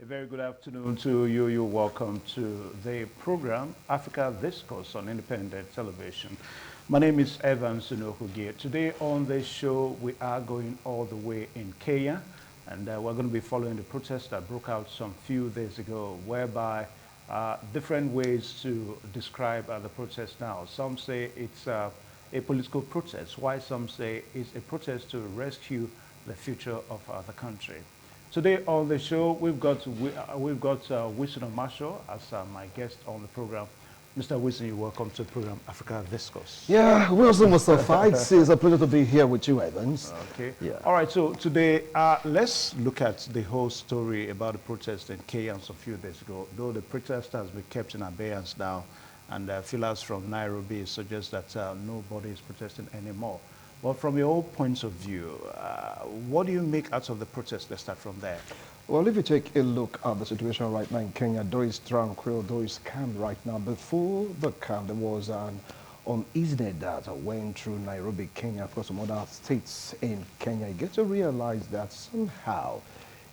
A very good afternoon to you. You're welcome to the program Africa Discourse on Independent Television. My name is Evan Sunohugie. Today on this show, we are going all the way in Kenya, and we're going to be following the protest that broke out some few days ago, whereby different ways to describe the protest now. Some say it's a political protest, while some say it's a protest to rescue the future of the country. Today on the show, we've got Wilson Marshall as my guest on the program. Mr. Wilson, you're welcome to the program Africa Discourse. Yeah, Wilson was suffice. It's a pleasure to be here with you, Evans. Okay. Yeah. All right, so today, let's look at the whole story about the protest in Kenya a few days ago. Though the protest has been kept in abeyance now, and feelers from Nairobi suggest that nobody is protesting anymore. Well, from your own points of view, what do you make out of the protest? Let's start from there. Well, if you take a look at the situation right now in Kenya, though it's tranquil, though it's calm right now, before the calm, there was an uneasiness that went through Nairobi, Kenya, across some other states in Kenya. You get to realize that somehow,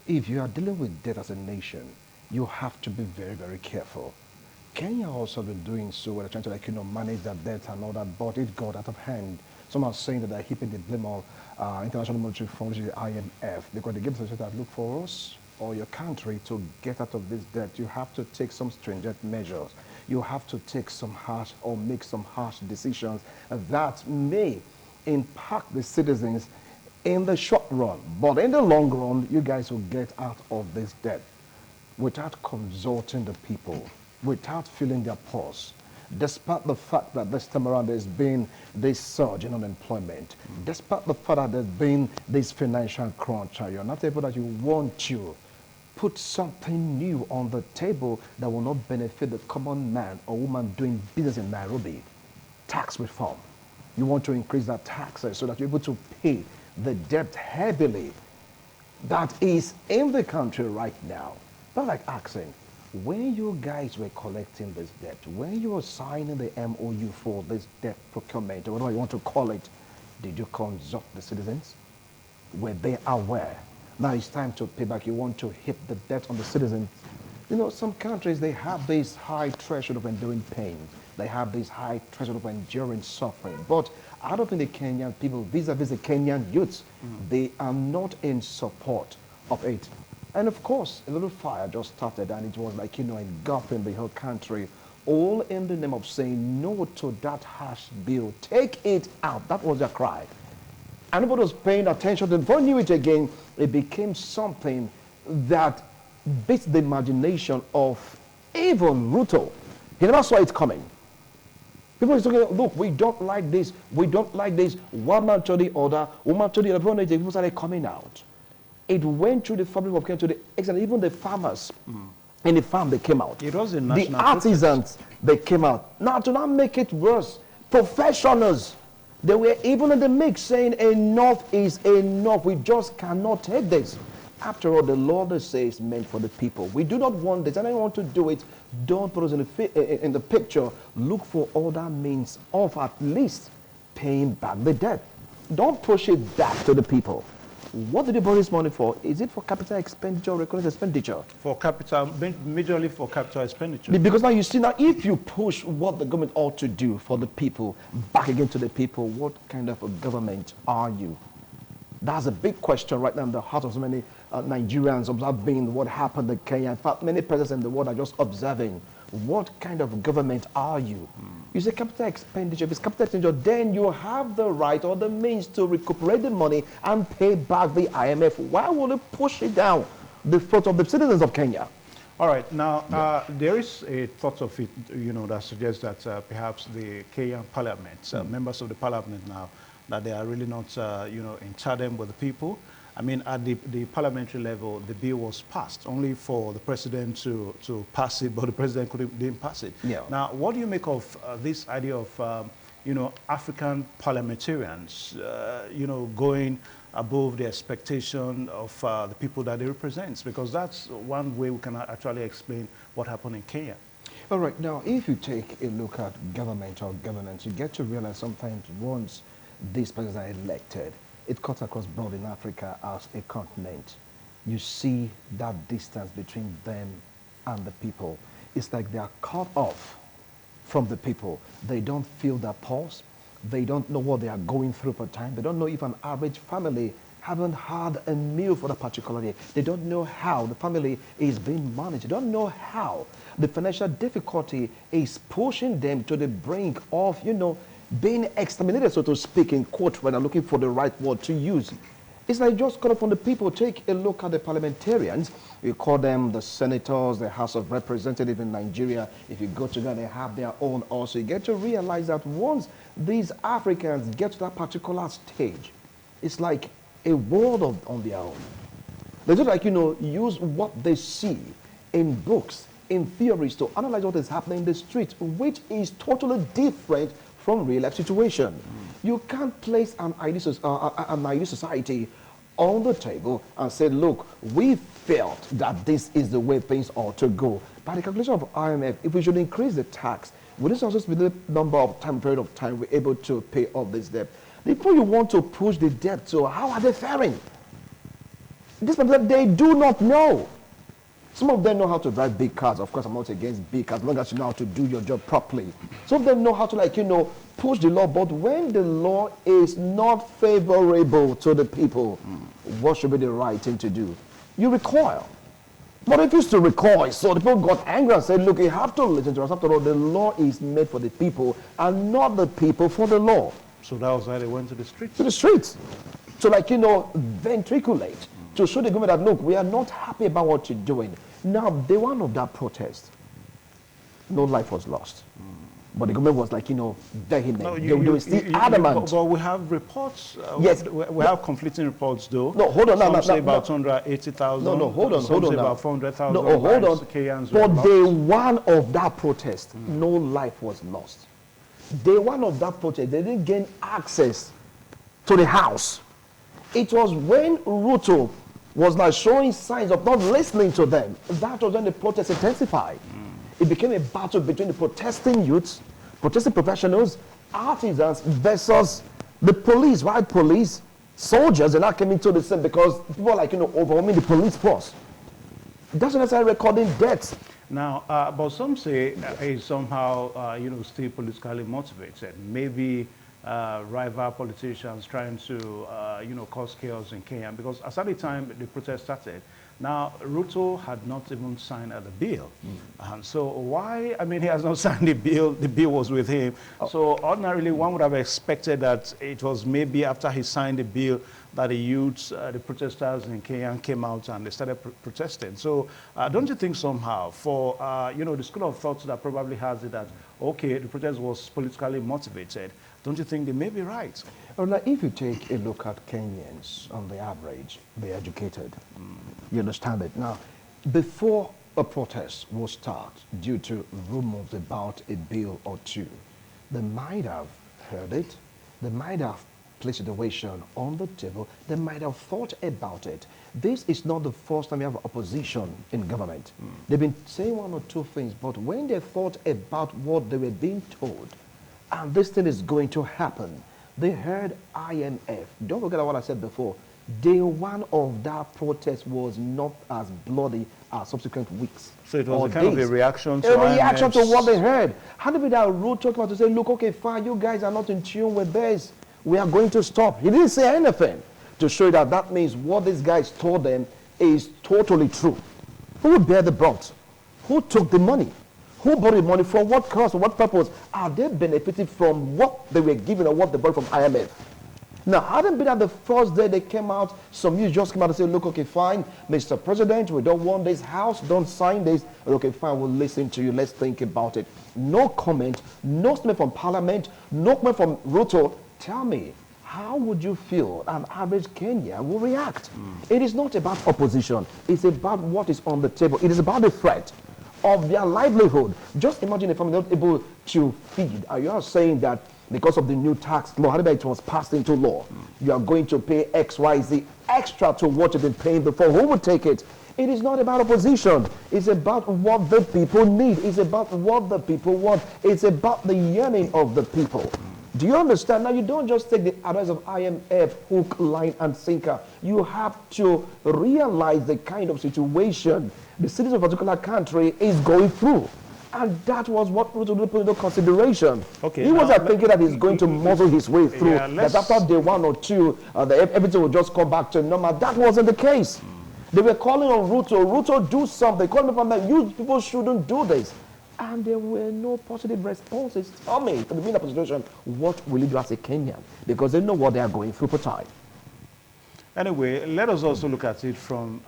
if you are dealing with debt as a nation, you have to be very, very careful. Kenya also been doing so, they're trying to manage that debt and all that, but it got out of hand. Some are saying that they're heaping the blame on International Monetary Fund, which is the IMF, because they give us a that look for us or your country to get out of this debt. You have to take some stringent measures. You have to take some harsh or make some harsh decisions that may impact the citizens in the short run. But in the long run, you guys will get out of this debt without consulting the people, without feeling their pulse. Despite the fact that this time around there's been this surge in unemployment, despite the fact that there's been this financial crunch, you're not able that you want to put something new on the table that will not benefit the common man or woman doing business in Nairobi. Tax reform. You want to increase that taxes so that you're able to pay the debt heavily that is in the country right now. Not like asking, when you guys were collecting this debt, when you were signing the MOU for this debt procurement, or whatever you want to call it, did you consult the citizens? Were they aware? Now it's time to pay back. You want to hit the debt on the citizens. You know, some countries, they have this high threshold of enduring pain. They have this high threshold of enduring suffering. But I don't think the Kenyan people, vis-a-vis the Kenyan youths, they are not in support of it. And of course, a little fire just started, and it was like, engulfing the whole country, all in the name of saying no to that harsh bill. Take it out. That was their cry. And nobody was paying attention. Before I knew it again, it became something that beats the imagination of even Ruto. He never saw it coming. People are talking, look, we don't like this. We don't like this. One man to the other, woman to the other. People started coming out. It went through the fabric of Kenya to the extent even the farmers in the farm, they came out. It was a the artisans, they came out. Now, to not make it worse, professionals, they were even in the mix saying enough is enough. We just cannot take this. After all, the law that says is meant for the people. We do not want this. And I want to do it. Don't put us in the picture. Look for other means of at least paying back the debt. Don't push it back to the people. What did you borrow this money for? Is it for capital expenditure or recurrent expenditure? For capital, majorly for capital expenditure. Because now you see, now if you push what the government ought to do for the people back again to the people, what kind of a government are you? That's a big question right now in the heart of so many Nigerians observing what happened in Kenya. In fact, many presidents in the world are just observing. What kind of government are you? You say capital expenditure. If it's capital expenditure, then you have the right or the means to recuperate the money and pay back the IMF. Why would it push it down the throat of the citizens of Kenya? All right. Now, there is a thought of it, that suggests that perhaps the Kenyan parliament, members of the parliament now, that they are really not, in tandem with the people. I mean, at the parliamentary level, the bill was passed only for the president to pass it, but the president didn't pass it. Yeah. Now, what do you make of this idea of, African parliamentarians, going above the expectation of the people that they represent? Because that's one way we can actually explain what happened in Kenya. All right. Now, if you take a look at government or governance, you get to realize sometimes once these presidents are elected, it cuts across broad in Africa as a continent. you see that distance between them and the people. It's like they are cut off from the people. They don't feel their pulse. They don't know what they are going through for time. They don't know if an average family haven't had a meal for the particular day. They don't know how the family is being managed. They don't know how the financial difficulty is pushing them to the brink of, being exterminated, so to speak, in quote, when I'm looking for the right word to use. It's like just cut off from the people. Take a look at the parliamentarians. You call them the senators, the House of Representatives in Nigeria. If you go to Ghana, they have their own also. You get to realize that once these Africans get to that particular stage, it's like a world on their own. They just use what they see in books, in theories to analyze what is happening in the street, which is totally different from real life situation. You can't place an ideal society on the table and say, look, we felt that this is the way things ought to go. By the calculation of IMF, if we should increase the tax, would this also be the period of time we're able to pay off this debt? Before you want to push the debt, so how are they faring? This they do not know. Some of them know how to drive big cars. Of course, I'm not against big cars, as long as you know how to do your job properly. Some of them know how to, push the law. But when the law is not favorable to the people, what should be the right thing to do? You recoil. But if you still recoil, so the people got angry and said, look, you have to listen to us. After all, the law is made for the people and not the people for the law. So that was why they went to the streets? To the streets. To, ventriculate. To show the government that, look, we are not happy about what you're doing. Now, day one of that protest, no life was lost. But the government was vehement. No, they were still adamant. But we have reports. Yes. We have conflicting reports, though. No, hold on. Some say about 280,000. No, hold on. Some say about 400,000. No, hold on. Kenyans For day one of that protest, no life was lost. Day one of that protest, they didn't gain access to the house. It was when Ruto was showing signs of not listening to them. That was when the protest intensified. It became a battle between the protesting youths, protesting professionals, artisans versus the police, right? Police, soldiers, and that came into the same because people are overwhelming the police force. That's when I started recording deaths. Now, but some say it's somehow, still politically motivated. Maybe rival politicians trying to, cause chaos in Kenya. Because as at the time the protest started, now Ruto had not even signed the bill. And so why, he has not signed the bill was with him. So ordinarily one would have expected that it was maybe after he signed the bill that the youths, the protesters in Kenya came out and they started protesting. So don't you think somehow for, the school of thought that probably has it that, okay, the protest was politically motivated, don't you think they may be right? Well, if you take a look at Kenyans on the average, they're educated. You understand it? Now, before a protest will start due to rumors about a bill or two, they might have heard it, they might have placed situation on the table, they might have thought about it. This is not the first time you have opposition in government. They've been saying one or two things, but when they thought about what they were being told, and this thing is going to happen, they heard IMF. Don't forget what I said before. Day one of that protest was not as bloody as subsequent weeks. So it was a reaction to a reaction to what they heard. How did that Ruto talk about to say, look, okay, fine, you guys are not in tune with this. We are going to stop. He didn't say anything to show that means what these guys told them is totally true. Who would bear the brunt? Who took the money? Who borrowed money for what cause, for what purpose? Are they benefiting from what they were given or what they borrowed from IMF? Now, hadn't been that the first day they came out, some news just came out and said, look, okay, fine, Mr. President, we don't want this house, don't sign this. Okay, fine, we'll listen to you, let's think about it. No comment, no statement from Parliament, no comment from Ruto. Tell me, how would you feel an average Kenyan will react? It is not about opposition. It's about what is on the table. It is about the threat of their livelihood. Just imagine a family not able to feed. Are you saying that because of the new tax law, however it was passed into law, you are going to pay X, Y, Z extra to what you've been paying before? Who would take it? It is not about opposition. It's about what the people need. It's about what the people want. It's about the yearning of the people. Do you understand? Now, you don't just take the advice of IMF, hook, line, and sinker. You have to realize the kind of situation the citizens of a particular country is going through. And that was what Ruto put into consideration. Okay, he wasn't thinking that he's going to muzzle his way through, that after day 1 or 2, everything will just come back to normal. That wasn't the case. They were calling on Ruto, do something. Calling upon them, you people shouldn't do this. And there were no positive responses. Tell me, to be in a situation, what will you do as a Kenyan? Because they know what they are going through for time. Anyway, let us also look at it from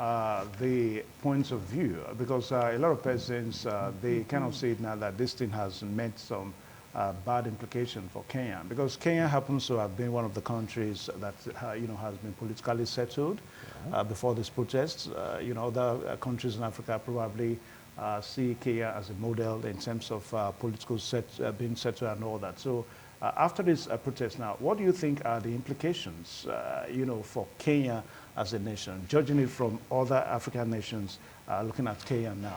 the points of view, because a lot of persons, they kind of say it now that this thing has meant some bad implication for Kenya, because Kenya happens to have been one of the countries that has been politically settled before this protest. Other countries in Africa probably see Kenya as a model in terms of political being settled and all that. So after this protest now, what do you think are the implications, for Kenya as a nation, judging it from other African nations looking at Kenya now?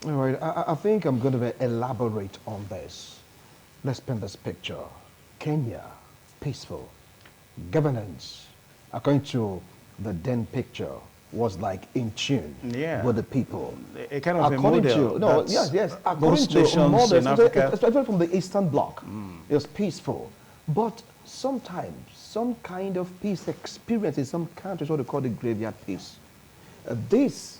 All right, I think I'm going to elaborate on this. Let's paint this picture. Kenya, peaceful. Governance, according to the then picture, was like in tune with the people. A kind of according a model. To, no, yes. According to models, especially from the Eastern Bloc, it was peaceful. But sometimes, some kind of peace experience in some countries, what they call the graveyard peace. This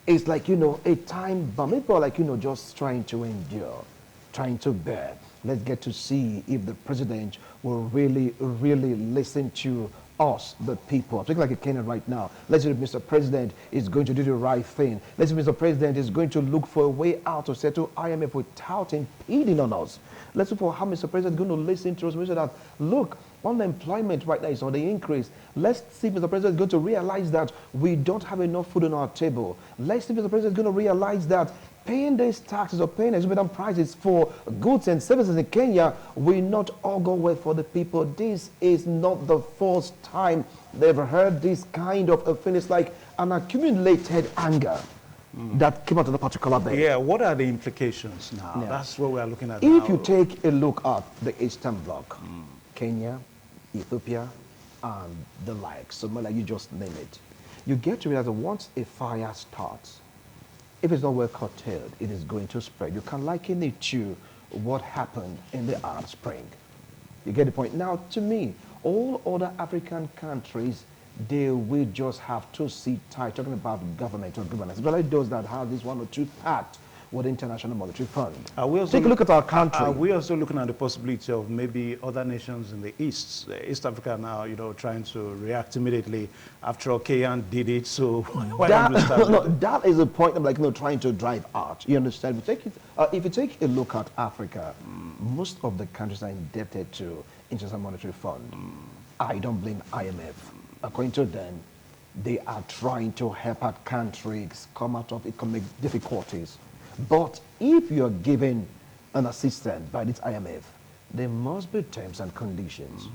is like, a time bomb. People are like, just trying to endure, trying to bear. Let's get to see if the president will really, really listen to us, the people. I'm thinking like a Kenyan right now. Let's say Mr. President is going to do the right thing. Let's say Mr. President is going to look for a way out to settle IMF without impeding on us. Let's look for how Mr. President is going to listen to us. We say that, look, unemployment right now is on the increase. Let's see if Mr. President is going to realize that we don't have enough food on our table. Let's see if Mr. President is going to realize that paying these taxes or paying exorbitant prices for goods and services in Kenya will not all go well for the people. This is not the first time they've heard this kind of a thing. It's like an accumulated anger that came out of the particular day. Yeah, what are the implications now? Yeah. That's what we are looking at now. If you take a look at the Eastern Bloc, Kenya, Ethiopia, and the like, Somalia, you just name it, you get to realize that once a fire starts, if it's not well curtailed, it is going to spread. You can liken it to what happened in the Arab Spring. You get the point? Now, to me, all other African countries, they will just have to sit tight, talking about government or governance, especially those that have this 1 or 2 pact with the International Monetary Fund. Take a look at our country. Are we also looking at the possibility of maybe other nations in the East Africa now, trying to react immediately? After all, Kenyan did it, so why don't we start that is the point I'm like, trying to drive out. You understand? If you take a look at Africa, most of the countries are indebted to International Monetary Fund. I don't blame IMF. According to them, they are trying to help out countries come out of economic difficulties. But if you're given an assistance by this IMF, there must be terms and conditions.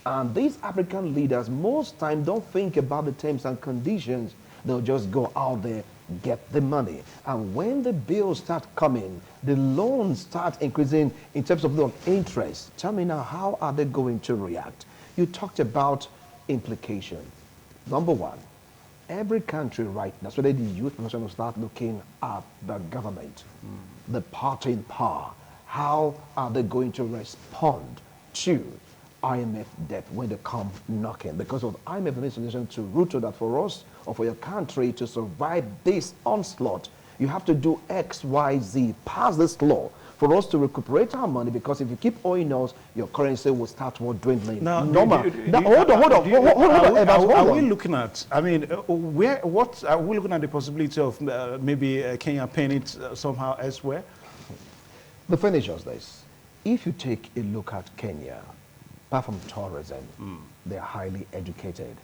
And these African leaders most times don't think about the terms and conditions. They'll just go out there, get the money. And when the bills start coming, the loans start increasing in terms of the interest. Tell me now, how are they going to react? You talked about implications. Number one, every country right now, so that the youth will start looking at the government, the party in power. How are they going to respond to IMF debt when they come knocking? Because of IMF institution to Ruto that for us or for your country to survive this onslaught, you have to do X, Y, Z, pass this law for us to recuperate our money, because if you keep owing us, your currency will start dwindling. Now, hold on. Are we looking at, what are we looking at the possibility of maybe Kenya paying it somehow elsewhere? The thing is just this. If you take a look at Kenya, apart from tourism, they're highly educated.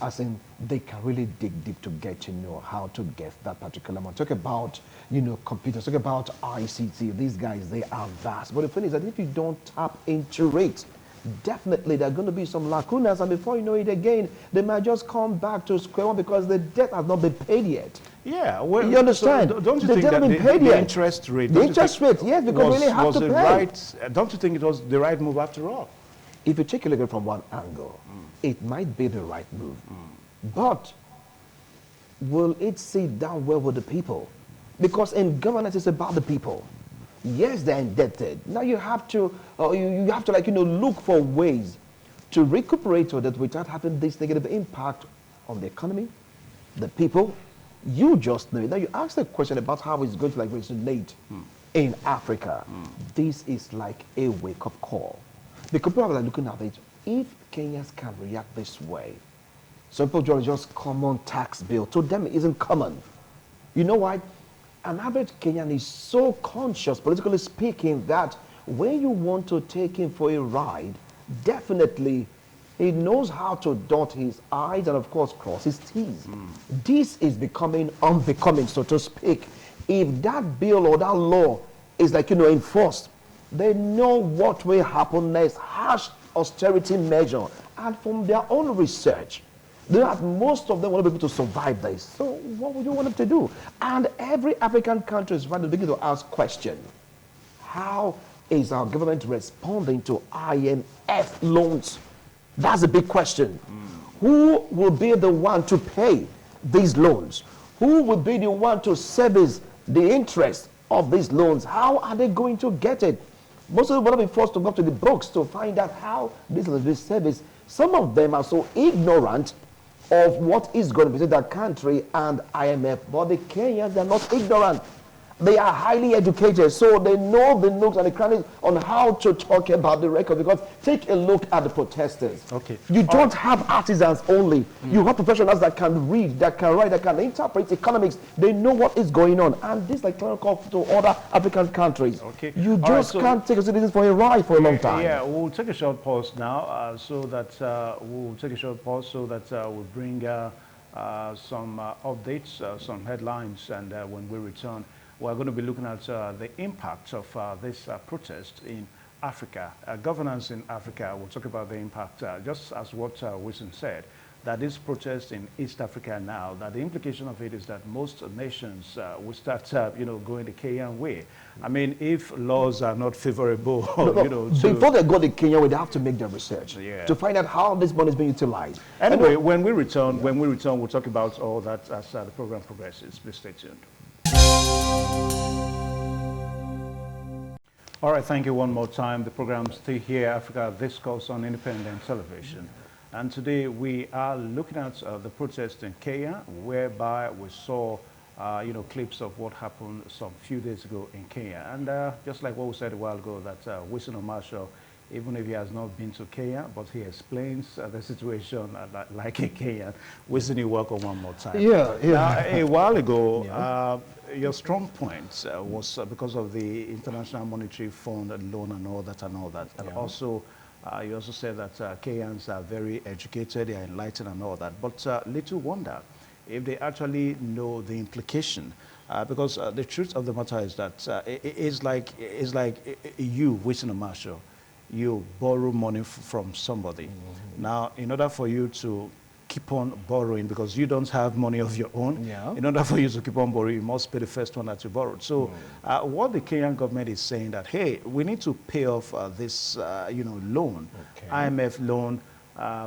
As in, they can really dig deep to get to know how to get that particular money. Talk about, computers, talk about ICT. These guys, they are vast. But the thing is that if you don't tap into it, definitely there are going to be some lacunas, and before you know it again, they might just come back to square one because the debt has not been paid yet. Yeah, well, you understand? So don't you the think debt that been paid yet. interest rate, the interest rate, yes, because we really have to pay. Right, don't you think it was the right move after all? If you take a look at it from one angle, it might be the right move. But will it sit down well with the people? Because in governance, it's about the people. Yes, they're indebted. Now you have to, you have to, like, look for ways to recuperate with it without having this negative impact on the economy, the people. You just know it. Now you asked the question about how it's going to, like, resonate in Africa. This is like a wake-up call. Because people are looking at it. If Kenyans can react this way, some people just common tax bill. To them, it isn't common. You know why? An average Kenyan is so conscious, politically speaking, that when you want to take him for a ride, definitely he knows how to dot his I's and, of course, cross his T's. This is becoming unbecoming, so to speak. If that bill or that law is, like, enforced, they know what will happen next. Harsh austerity measure. And from their own research, that most of them want to be able to survive this. So what would you want them to do? And every African country is trying to begin to ask questions. How is our government responding to IMF loans? That's a big question. Who will be the one to pay these loans? Who will be the one to service the interest of these loans? How are they going to get it? Most of them will be forced to go to the books to find out how this will be serviced. Some of them are so ignorant of what is going to be in their country and IMF. But the Kenyans, they're not ignorant. They are highly educated, so they know the nooks and the crannies on how to talk about the record. Because take a look at the protesters. Okay. You don't have artisans only. You have professionals that can read, that can write, that can interpret economics. They know what is going on. And this, like, clerical to other African countries. Okay. You just can't take a citizens for a ride for a long time. Yeah, we'll take a short pause now, so that we'll bring some updates, some headlines, and when we return, we're going to be looking at the impact of this protest in Africa, governance in Africa. We'll talk about the impact, just as what Wilson said, that this protest in East Africa now, that the implication of it is that most nations will start, going the Kenyan way. I mean, if laws are not favorable, before they go to Kenya, they have to make their research to find out how this money is being utilized. Anyway, when we return, we'll talk about all that as the program progresses. Please stay tuned. All right, thank you one more time. The program still here, Africa Discourse on Independent Television. And today we are looking at the protest in Kenya, whereby we saw, clips of what happened some few days ago in Kenya. And just like what we said a while ago, that Wilson Marshall, even if he has not been to Kenya, but he explains the situation like a Kenyan. Wilson, you welcome one more time. Yeah. Now, a while ago, your strong point was because of the International Monetary Fund loan and all that. And also, you also said that Kenyans are very educated, they are enlightened and all that. But little wonder if they actually know the implication. Because the truth of the matter is that it's like you, Wilson Marshall, you borrow money from somebody. Now, in order for you to keep on borrowing, because you don't have money of your own, in order for you to keep on borrowing, you must pay the first one that you borrowed. So what the Kenyan government is saying that, hey, we need to pay off this, loan, IMF loan,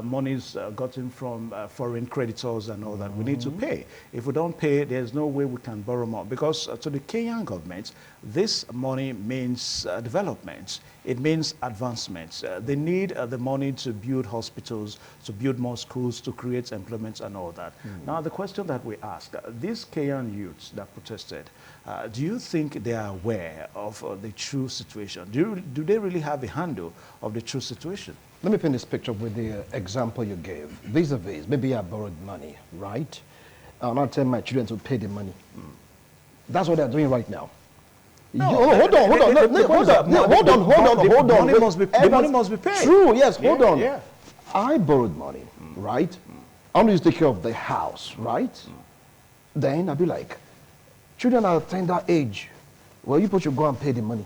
monies gotten from foreign creditors and all that. We need to pay. If we don't pay, there's no way we can borrow more. Because to the Kenyan government, this money means development. It means advancement. They need the money to build hospitals, to build more schools, to create employment and all that. Now, the question that we ask, these Kenyan youths that protested, do you think they are aware of the true situation? Do they really have a handle of the true situation? Let me paint this picture with the example you gave. Vis-a-vis, maybe I borrowed money, right? I'll not tell my children to pay the money. That's what they're doing right now. No, hold on. The money must be paid. True, yes, hold on. Yeah. I borrowed money, right? I want to take care of the house, right? Then I'll be like, children are at tender age. Well, you should go and pay the money.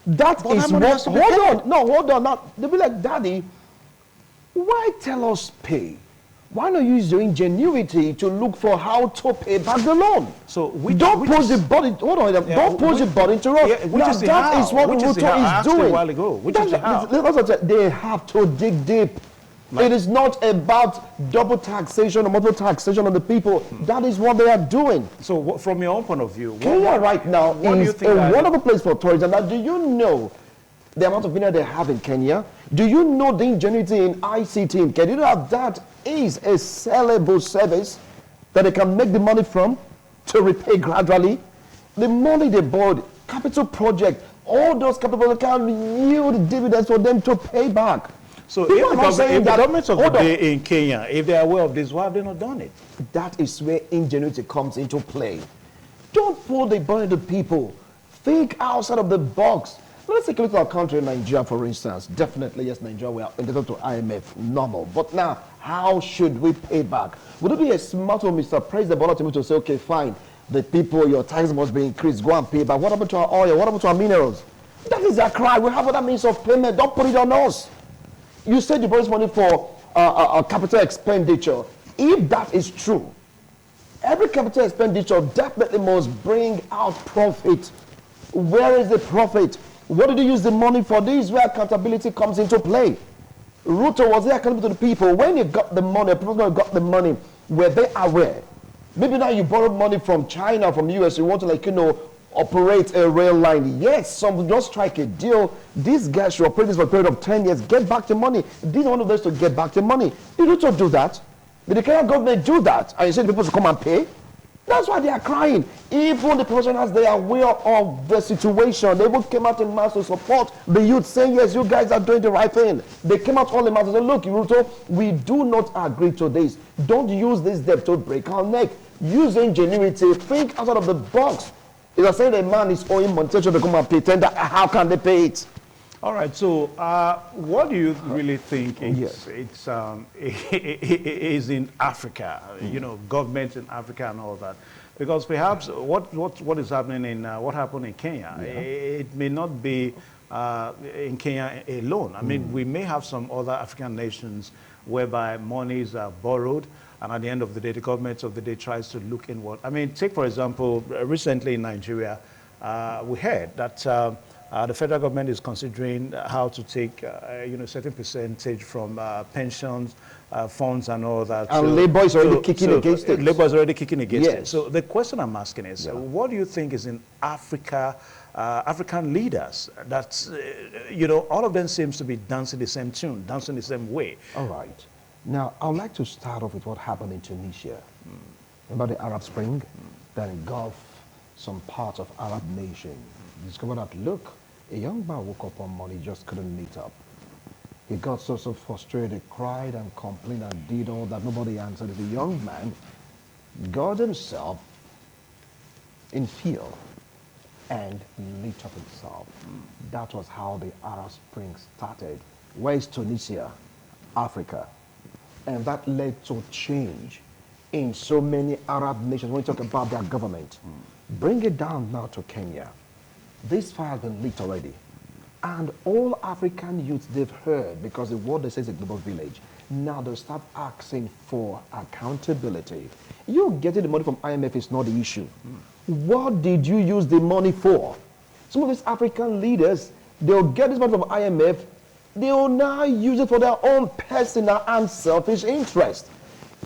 That But is that money has what, to be paid. hold on, no, hold on. Now, they'll be like, Daddy, why tell us pay? Why not use your ingenuity to look for how to pay back the loan? So Don't pose the body. Hold on, don't pose the body to us. Yeah, which now is the that how? is what Which is the how? I Ruto asked is you a doing. while ago. Which is the how? That's what I said. They have to dig deep. It is not about double taxation or multiple taxation on the people. That is what they are doing. So from your own point of view, Kenya right now what do you is think a that- wonderful place for tourism. Now, do you know the amount of money they have in Kenya? Do you know the ingenuity in ICT in Kenya? Do you know that is a sellable service that they can make the money from to repay gradually? The money they borrowed, capital project, all those capital projects can yield dividends for them to pay back. So People are not saying if the that- government of the hold on. day in Kenya, if they are aware of this, why have they not done it? That is where ingenuity comes into play. Don't pull the burden to people. Think outside of the box. Let's take a look at our country, Nigeria, for instance. Definitely, yes, Nigeria, we are entitled to IMF, normal. But now, how should we pay back? Would it be a smart one, Mr. President Bola Tinubu, to say, okay, fine, the people, your taxes must be increased, go and pay back. What happened to our oil? What happened to our minerals? That is their cry. We have other means of payment. Don't put it on us. You said you borrowed money for capital expenditure. If that is true, every capital expenditure definitely must bring out profit. Where is the profit? What did you use the money for? This is where accountability comes into play. Ruto, was there accountable to the people? When you got the money, people got the money, were they aware? Maybe now you borrowed money from China, from the US, you want to operate a rail line. Yes, some just strike a deal. These guys should operate this for a period of 10 years, get back the money. These are one of those to get back the money. Did Ruto do that? Did the Kenyan government do that? And you said people should come and pay? That's why they are crying. Even the professionals, they are aware of the situation. They even came out in mass to support the youth, saying, yes, you guys are doing the right thing. They came out all in mass and said, look, Ruto, we do not agree to this. Don't use this debt to break our neck. Use ingenuity. Think outside of the box. If you're saying a man is owing monetary to come and pay tender, how can they pay it? All right. So, what do you really think Yes. is in Africa? You know, governments in Africa and all that, because perhaps what is happening in what happened in Kenya, it may not be in Kenya alone. I mean, we may have some other African nations whereby monies are borrowed, and at the end of the day, the government of the day tries to look inward. I mean, take for example, recently in Nigeria, we heard that the federal government is considering how to take, a certain percentage from pensions, funds, and all that. And Labour is already kicking against it. Labour is already kicking against it. Yes. So the question I'm asking is, what do you think is in Africa? African leaders, that's, all of them seems to be dancing the same tune, dancing the same way. All right. Now, I would like to start off with what happened in Tunisia. Remember the Arab Spring that engulfed some parts of Arab nations. Discovered that, look, a young man woke up one morning, just couldn't meet up. He got so frustrated, cried and complained and did all that. Nobody answered. The young man got himself in fear and lit up himself. That was how the Arab Spring started. Where is Tunisia? Africa. And that led to change in so many Arab nations when we talk about their government. Bring it down now to Kenya. This fire has been lit already. And all African youths, they've heard, because the word they say is a global village. Now they'll start asking for accountability. You getting the money from IMF is not the issue. What did you use the money for? Some of these African leaders, they'll get this money from IMF, they will now use it for their own personal and selfish interest.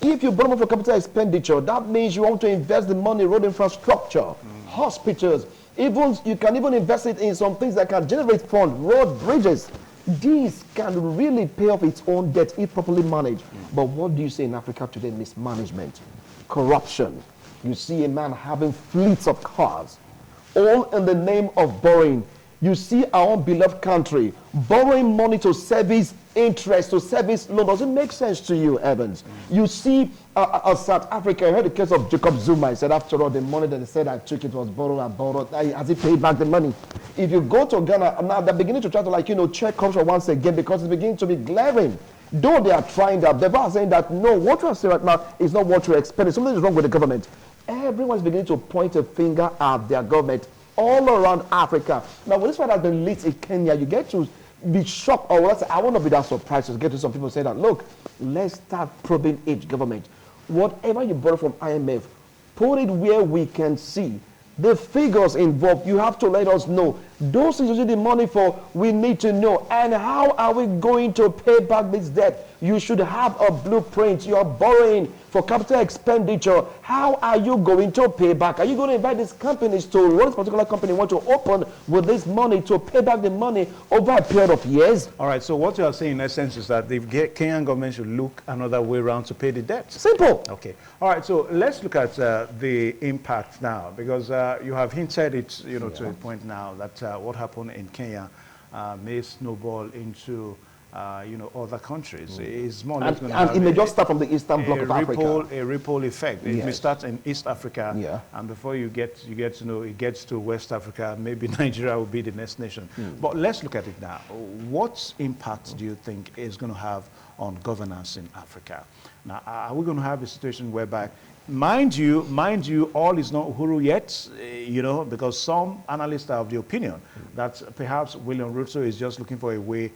If you borrow money for capital expenditure, that means you want to invest the money in road infrastructure, hospitals, you can even invest it in some things that can generate funds, road, bridges. These can really pay off its own debt if properly managed. But what do you see in Africa today? Mismanagement, corruption. You see a man having fleets of cars, all in the name of borrowing. You see our own beloved country borrowing money to service interest, to service loan. Does it make sense to you, Evans? You see South Africa, I heard the case of Jacob Zuma. He said, after all, the money that they said I took, it was borrowed and borrowed. Has he paid back the money? If you go to Ghana, now they're beginning to try to check corruption once again, because it's beginning to be glaring. Though they are trying that, they're saying that, no, what you are saying right now is not what you're expecting. Something is wrong with the government. Everyone's beginning to point a finger at their government. all around Africa. Now, when this one has been lit in Kenya, you get to be shocked, or let's say, I want to be that surprised to get to some people say that, look, let's start probing each government. Whatever you borrow from IMF, put it where we can see the figures involved. You have to let us know. Those things you need the money for, we need to know. And how are we going to pay back this debt? You should have a blueprint. You are borrowing for capital expenditure. How are you going to pay back? Are you going to invite these companies to, what particular company want to open with this money to pay back the money over a period of years? All right, so what you are saying in essence is that the Kenyan government should look another way around to pay the debt. Simple. Okay. All right, so let's look at the impact now, because you have hinted it, to a point now that what happened in Kenya may snowball into other countries. It's more or less going to have it may just start from the eastern bloc of Africa. A ripple effect. It may start in East Africa, and before you get to know, it gets to West Africa. Maybe Nigeria will be the next nation. But let's look at it now. What impact do you think is going to have on governance in Africa? Now, are we going to have a situation whereby, mind you, all is not Uhuru yet, because some analysts are of the opinion that perhaps William Ruto is just looking for a way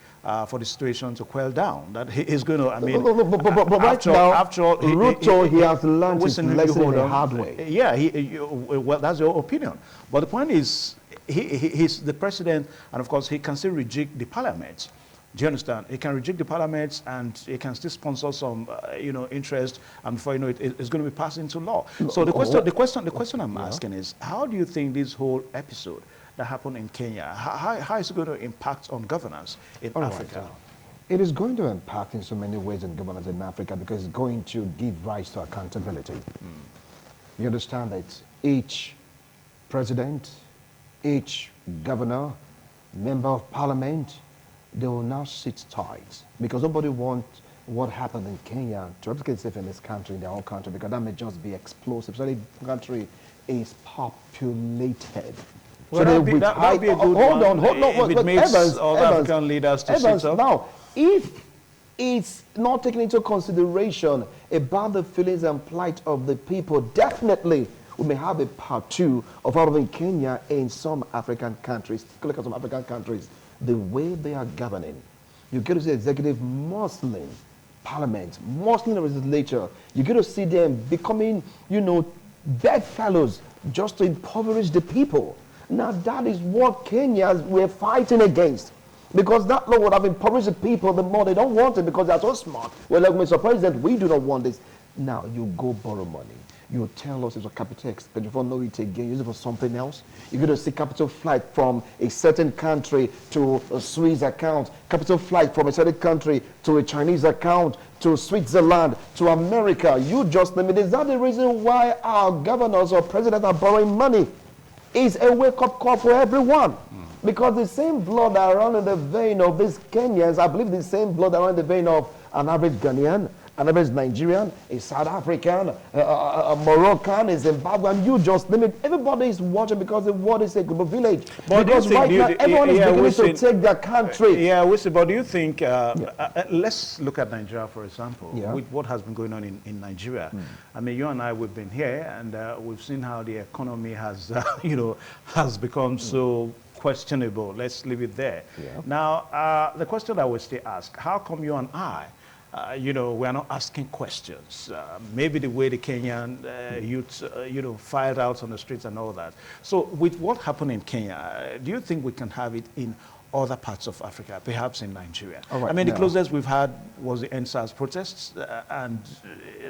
for the situation to quell down. That he is going to, but after all, Ruto, he has learned his lesson in a hard way. Yeah, well, that's your opinion. But the point is, he's the president, and of course, he can still reject the parliament. Do you understand? He can reject the parliament, and he can still sponsor some, interest, and before you know it, it's going to be passed into law. So the question I'm asking is, how do you think this whole episode that happened in Kenya, how is it going to impact on governance in Africa? Right. It is going to impact in so many ways in governance in Africa, because it's going to give rise to accountability. You understand that each president, each governor, member of parliament, they will now sit tight, because nobody wants what happened in Kenya to replicate itself in this country, in their own country, because that may just be explosive. So the country is populated. Well, that would be a good hold on. If it makes all African leaders to sit up. Now, if it's not taken into consideration about the feelings and plight of the people, definitely we may have a part two of out of in Kenya in some African countries. Look at some African countries. The way they are governing, you get to see executive Muslim parliament, Muslim legislature. You get to see them becoming, bedfellows just to impoverish the people. Now that is what Kenyans were fighting against, because that law would have impoverished the people the more. They don't want it because they're so smart. Well, like Mr. President, we do not want this. Now you go borrow money. You tell us it's a capital expenditure. Before know it again, use it for something else. You're going to see capital flight from a certain country to a Swiss account, capital flight from a certain country to a Chinese account, to Switzerland, to America. You just name it. Is that the reason why our governors or presidents are borrowing money? It's a wake-up call for everyone. Because the same blood that runs in the vein of these Kenyans, I believe the same blood that runs in the vein of an average Ghanaian, an average Nigerian, a South African, a Moroccan, a Zimbabwean, you just name it. Everybody is watching because the world is a global village. But because right now, everyone is beginning to take their country. Yeah, but do you think, let's look at Nigeria, for example, with what has been going on in Nigeria. I mean, you and I, we've been here, and we've seen how the economy has, has become so questionable. Let's leave it there. Now, the question I will still ask, how come you and I, we are not asking questions? Maybe the way the Kenyan youth, filed out on the streets and all that. So with what happened in Kenya, do you think we can have it in other parts of Africa, perhaps in Nigeria? Right, I mean, the closest we've had was the NSAS protests, and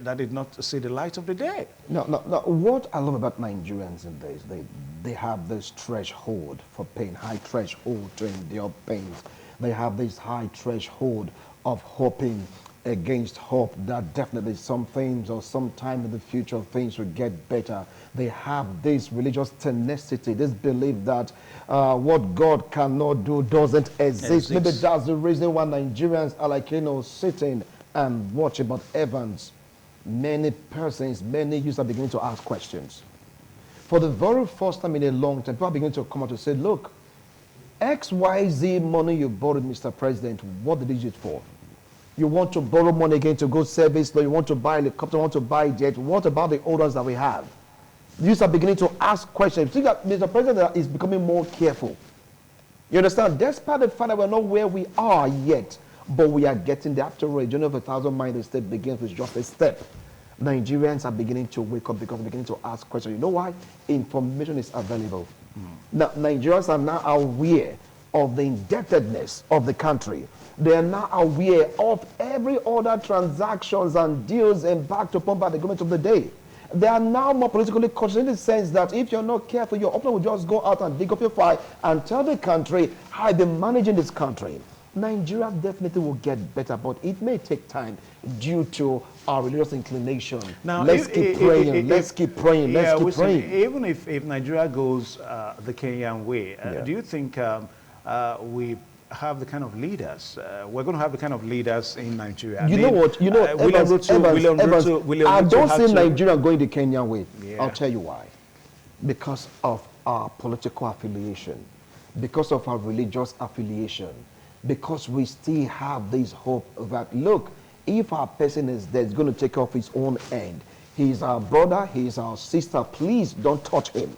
that did not see the light of the day. No. What I love about Nigerians in this, they have this threshold for pain, high threshold to endure pains. They have this high threshold of hoping against hope that definitely some things or sometime in the future things will get better. They have this religious tenacity, this belief that what God cannot do doesn't exist. Maybe that's the reason why Nigerians are like, sitting and watching. But Evans, many persons, many youths are beginning to ask questions. For the very first time in a long time, people are beginning to come out to say, look, XYZ money you borrowed, Mr. President, what did you use it for? You want to borrow money again to go service, or you want to buy a helicopter, you want to buy a jet. What about the old ones that we have? Youths are beginning to ask questions. See that Mr. President is becoming more careful. You understand? Despite the fact that we're not where we are yet, but we are getting there. After all, a journey of 1,000 miles, the step begins with just a step. Nigerians are beginning to wake up because they're beginning to ask questions. You know why? Information is available. Now, Nigerians are now aware of the indebtedness of the country. They are now aware of every other transactions and deals embarked upon by the government of the day. They are now more politically conscious in the sense that if you're not careful, your opponent will just go out and dig up your file and tell the country how they're managing this country. Nigeria definitely will get better, but it may take time due to our religious inclination. Now, let's keep praying, let's keep praying, let's keep praying. Even if Nigeria goes the Kenyan way, do you think we have the kind of leaders? We're going to have the kind of leaders in Nigeria. You know what? You know, Evans, I don't see Nigeria going the Kenyan way. Yeah. I'll tell you why. Because of our political affiliation, because of our religious affiliation, because we still have this hope that, look, if our person is there, he's going to take off his own end. He's our brother, he's our sister, please don't touch him.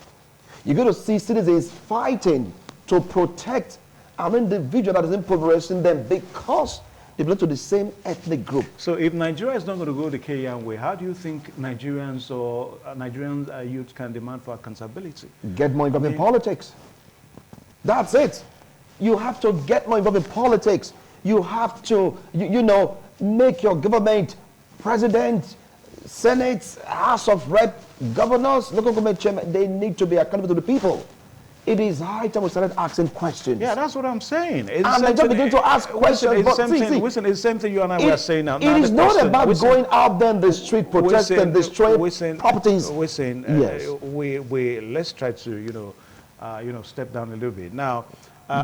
You're going to see citizens fighting to protect an individual that is impoverishing them because they belong to the same ethnic group. So if Nigeria is not going to go the Kenyan way, how do you think Nigerians or Nigerian youth can demand for accountability? Get more involved in politics. That's it. You have to get more involved in politics. You have to, you know, make your government, president, senate, house of rep, governors, local government chairman, they need to be accountable to the people. It is high time we started asking questions. Yeah, that's what I'm saying. And I just begin to ask questions. It's the same thing you and I were saying now. It is not about going out there in the street, protesting, destroying properties. We're saying, yes. Let's try to, step down a little bit. Now,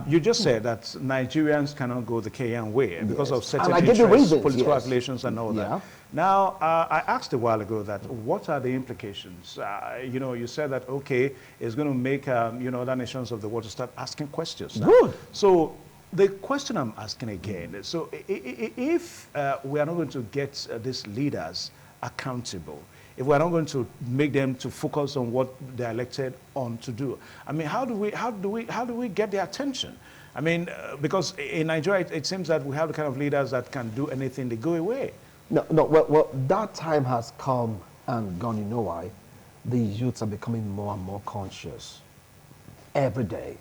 you just said that Nigerians cannot go the Kenyan way because of certain interests, political affiliations and all that. Now, I asked a while ago that what are the implications? You said that, okay, it's going to make, other nations of the world to start asking questions. Good. So the question I'm asking again, so if we are not going to get these leaders accountable, if we're not going to make them to focus on what they're elected on to do, I mean, how do we get their attention? I mean, because in Nigeria, it seems that we have the kind of leaders that can do anything, they go away. No, well, that time has come and gone. You know why? The youths are becoming more and more conscious. Every day,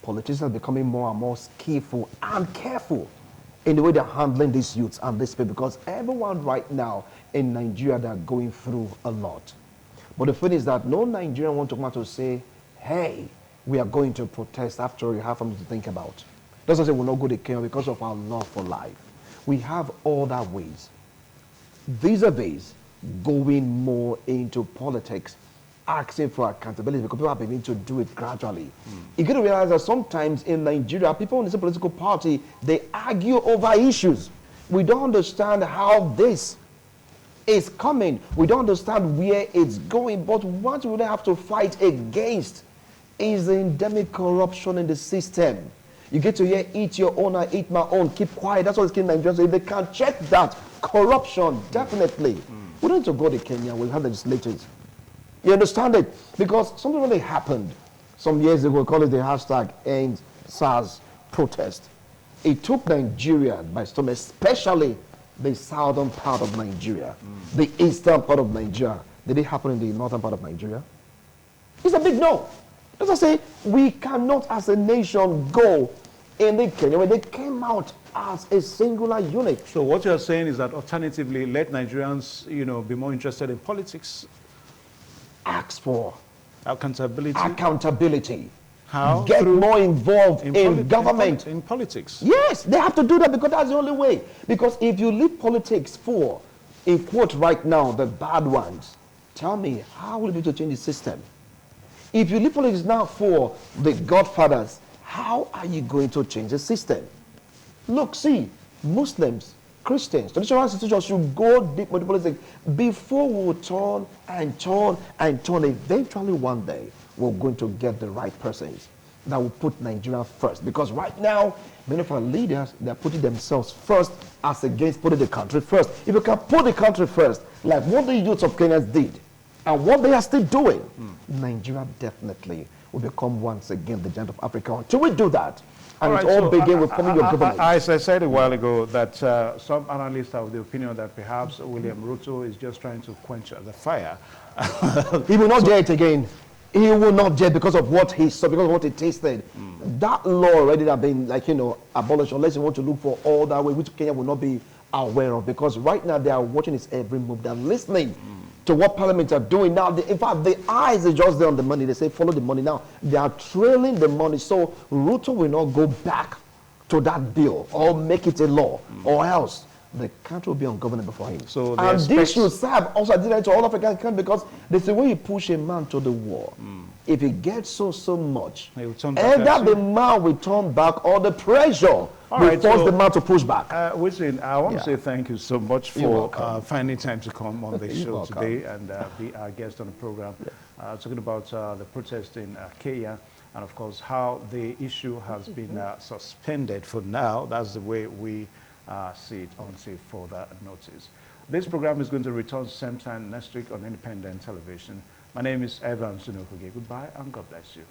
politicians are becoming more and more skillful and careful in the way they're handling these youths and these people, because everyone right now in Nigeria, they're going through a lot. But the thing is that no Nigerian want to come out to say, hey, we are going to protest. After all, you have something to think about. Doesn't say we'll not go to Kenya because of our love for life. We have other ways. Vis-a-vis going more into politics, asking for accountability, because people are beginning to do it gradually. You got to realize that sometimes in Nigeria, people in this political party, they argue over issues. We don't understand how this is coming. We don't understand where it's going. But what we really have to fight against is the endemic corruption in the system. You get to hear, eat your own, I eat my own, keep quiet. That's what it's killing Nigerians. So if they can check that, corruption, definitely. We don't need to go to Kenya. We'll have legislators. You understand it? Because something really happened some years ago. We call it the hashtag End SARS protest. It took Nigeria by storm, especially the southern part of Nigeria, the eastern part of Nigeria. Did it happen in the northern part of Nigeria? It's a big no. As I say, we cannot as a nation go in the Kenya when they came out as a singular unit. So what you're saying is that alternatively, let Nigerians, be more interested in politics. Ask for accountability. Accountability. How? Get more involved in government. In politics. Yes, they have to do that because that's the only way. Because if you leave politics for, in quote right now, the bad ones, tell me, how will you do to change the system? If you leave politics now for the godfathers, how are you going to change the system? Look, see, Muslims, Christians, traditional institutions should go deep into politics before we will turn and turn and turn. Eventually, one day, we're going to get the right persons that will put Nigeria first. Because right now, many of our leaders, they're putting themselves first as against putting the country first. If you can put the country first, like what the youths of Kenya did, and what they are still doing, Nigeria definitely will become once again the giant of Africa. Until we do that, and it all begin with forming your government. As I said a while ago, that some analysts have the opinion that perhaps William Ruto is just trying to quench the fire. He will not dare it again. He will not dare because of what he saw, because of what he tasted. That law already have been, like, abolished, unless you want to look for all that way, which Kenya will not be aware of, because right now they are watching his every move. They're listening to what parliament are doing now. In fact, the eyes are just there on the money. They say follow the money. Now they are trailing the money, so Ruto will not go back to that bill or make it a law, or else the country will be ungovernable for him. So and this should serve also as to all African countries, because they say when you push a man to the wall, if he gets so much, either the man will turn back or the pressure will force the man to push back. Wilson, I want to say thank you so much for finding time to come on the show today and be our guest on the program, talking about the protest in Kenya, and of course how the issue has been suspended for now. That's the way we see it until further notice. This program is going to return same time next week on independent television. My name is Evans Sunokuge. Goodbye and God bless you.